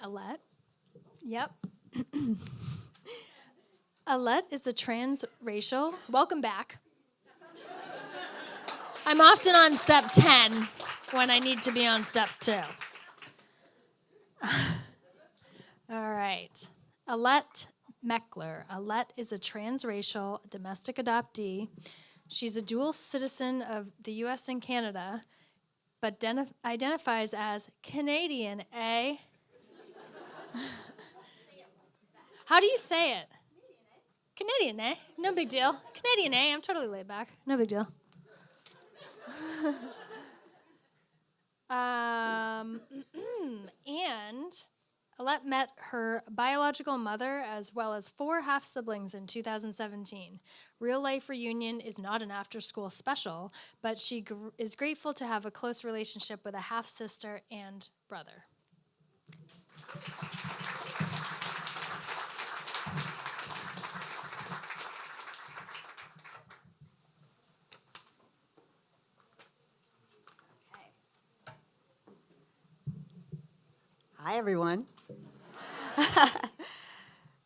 Alett. Yep. Alett is a transracial. Welcome back. I'm often on step 10 when I need to be on step 2. All right. Alett Meckler. Alett is a transracial domestic adoptee. She's a dual citizen of the U.S. and Canada, but identifies as Canadian, eh? How do you say it? Canadian, eh? No big deal. Canadian, eh? I'm totally laid back. No big deal. And Alett met her biological mother as well as 4 half-siblings in 2017. Real Life Reunion is not an after-school special, but she is grateful to have a close relationship with a half-sister and brother. Hi, everyone.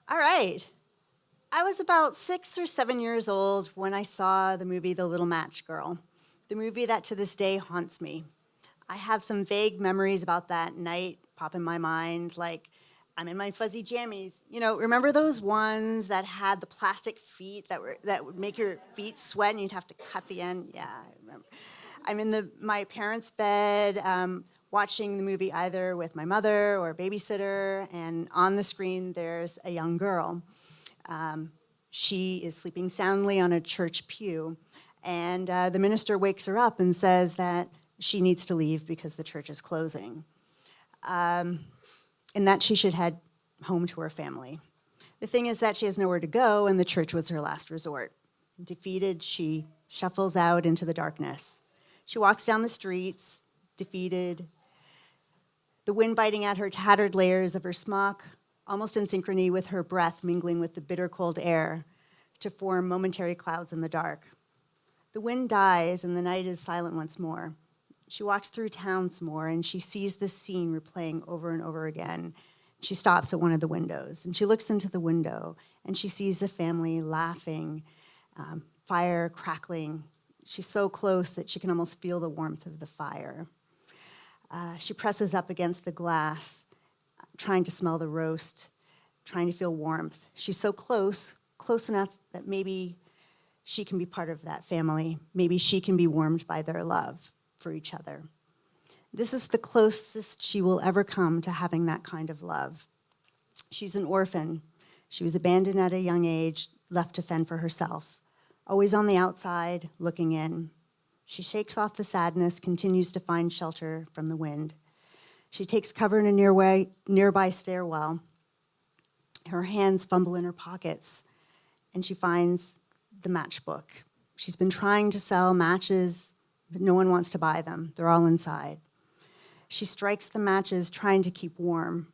All right. I was about 6 or 7 years old when I saw the movie The Little Match Girl, the movie that to this day haunts me. I have some vague memories about that night pop in my mind, like I'm in my fuzzy jammies. You know, remember those ones that had the plastic feet that would make your feet sweat and you'd have to cut the end? Yeah, I remember. I'm in my parents' bed watching the movie either with my mother or a babysitter, and on the screen there's a young girl. She is sleeping soundly on a church pew, and the minister wakes her up and says that she needs to leave because the church is closing, and that she should head home to her family. The thing is that she has nowhere to go, and the church was her last resort. Defeated, she shuffles out into the darkness. She walks down the streets, defeated, the wind biting at her tattered layers of her smock, almost in synchrony with her breath mingling with the bitter cold air to form momentary clouds in the dark. The wind dies and the night is silent once more. She walks through town some more and she sees this scene replaying over and over again. She stops at one of the windows and she looks into the window and she sees a family laughing, fire crackling. She's so close that she can almost feel the warmth of the fire. She presses up against the glass, trying to smell the roast, trying to feel warmth. She's so close enough that maybe she can be part of that family. Maybe she can be warmed by their love for each other. This is the closest she will ever come to having that kind of love. She's an orphan. She was abandoned at a young age, left to fend for herself, always on the outside, looking in. She shakes off the sadness, continues to find shelter from the wind. She takes cover in a nearby stairwell. Her hands fumble in her pockets, and she finds the matchbook. She's been trying to sell matches, but no one wants to buy them. They're all inside. She strikes the matches, trying to keep warm,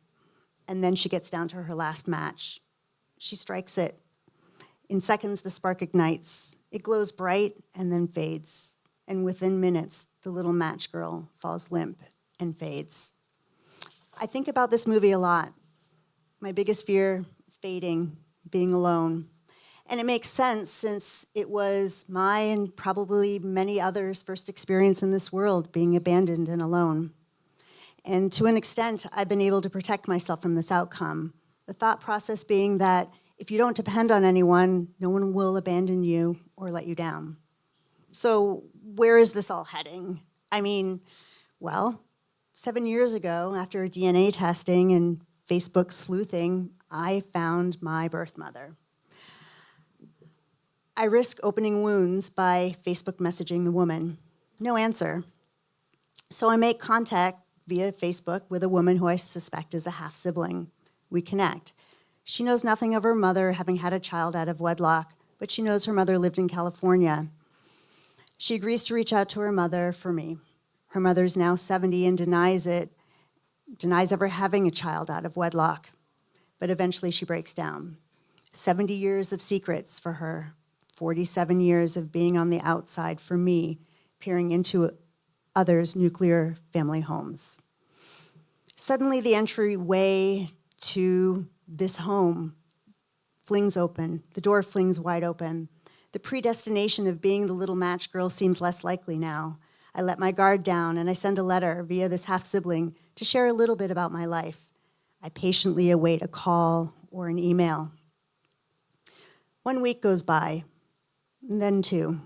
and then she gets down to her last match. She strikes it. In seconds, the spark ignites. It glows bright and then fades. And within minutes, the little match girl falls limp and fades. I think about this movie a lot. My biggest fear is fading, being alone. And it makes sense since it was my and probably many others' first experience in this world, being abandoned and alone. And to an extent, I've been able to protect myself from this outcome. The thought process being that if you don't depend on anyone, no one will abandon you or let you down. So where is this all heading? I mean, well, 7 years ago, after DNA testing and Facebook sleuthing, I found my birth mother. I risk opening wounds by Facebook messaging the woman. No answer. So I make contact via Facebook with a woman who I suspect is a half-sibling. We connect. She knows nothing of her mother having had a child out of wedlock, but she knows her mother lived in California. She agrees to reach out to her mother for me. Her mother is now 70 and denies ever having a child out of wedlock. But eventually she breaks down. 70 years of secrets for her, 47 years of being on the outside for me, peering into others' nuclear family homes. Suddenly, the entryway to this home flings open. The door flings wide open. The predestination of being the little match girl seems less likely now. I let my guard down and I send a letter via this half-sibling to share a little bit about my life. I patiently await a call or an email. 1 week goes by, and then 2.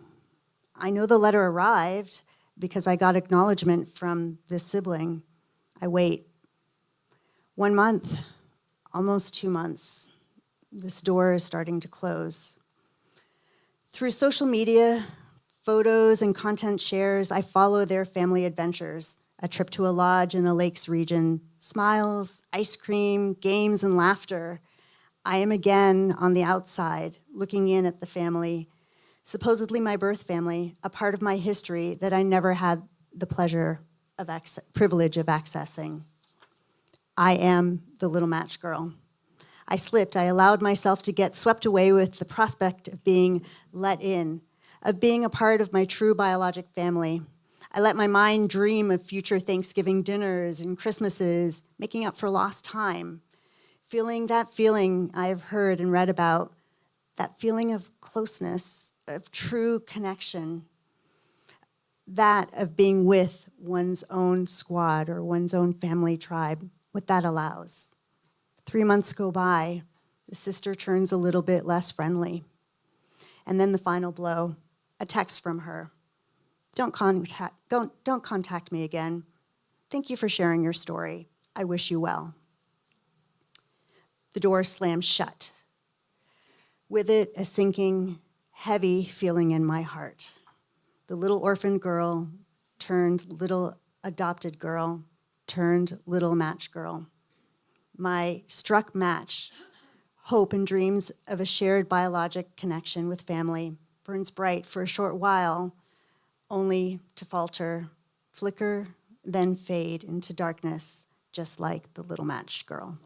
I know the letter arrived because I got acknowledgement from this sibling. I wait. 1 month, almost 2 months. This door is starting to close. Through social media, photos, and content shares, I follow their family adventures. A trip to a lodge in a lakes region, smiles, ice cream, games, and laughter. I am again on the outside, looking in at the family, supposedly my birth family, a part of my history that I never had the privilege of accessing. I am the little match girl. I slipped. I allowed myself to get swept away with the prospect of being let in, of being a part of my true biologic family. I let my mind dream of future Thanksgiving dinners and Christmases, making up for lost time, feeling that feeling I have heard and read about, that feeling of closeness, of true connection, that of being with one's own squad or one's own family tribe, what that allows. 3 months go by, the sister turns a little bit less friendly. And then the final blow, a text from her. Don't contact me again. Thank you for sharing your story. I wish you well. The door slams shut. With it, a sinking, heavy feeling in my heart. The little orphan girl turned little adopted girl, turned little match girl. My struck match, hope and dreams of a shared biologic connection with family, burns bright for a short while, only to falter, flicker, then fade into darkness, just like the little matched girl.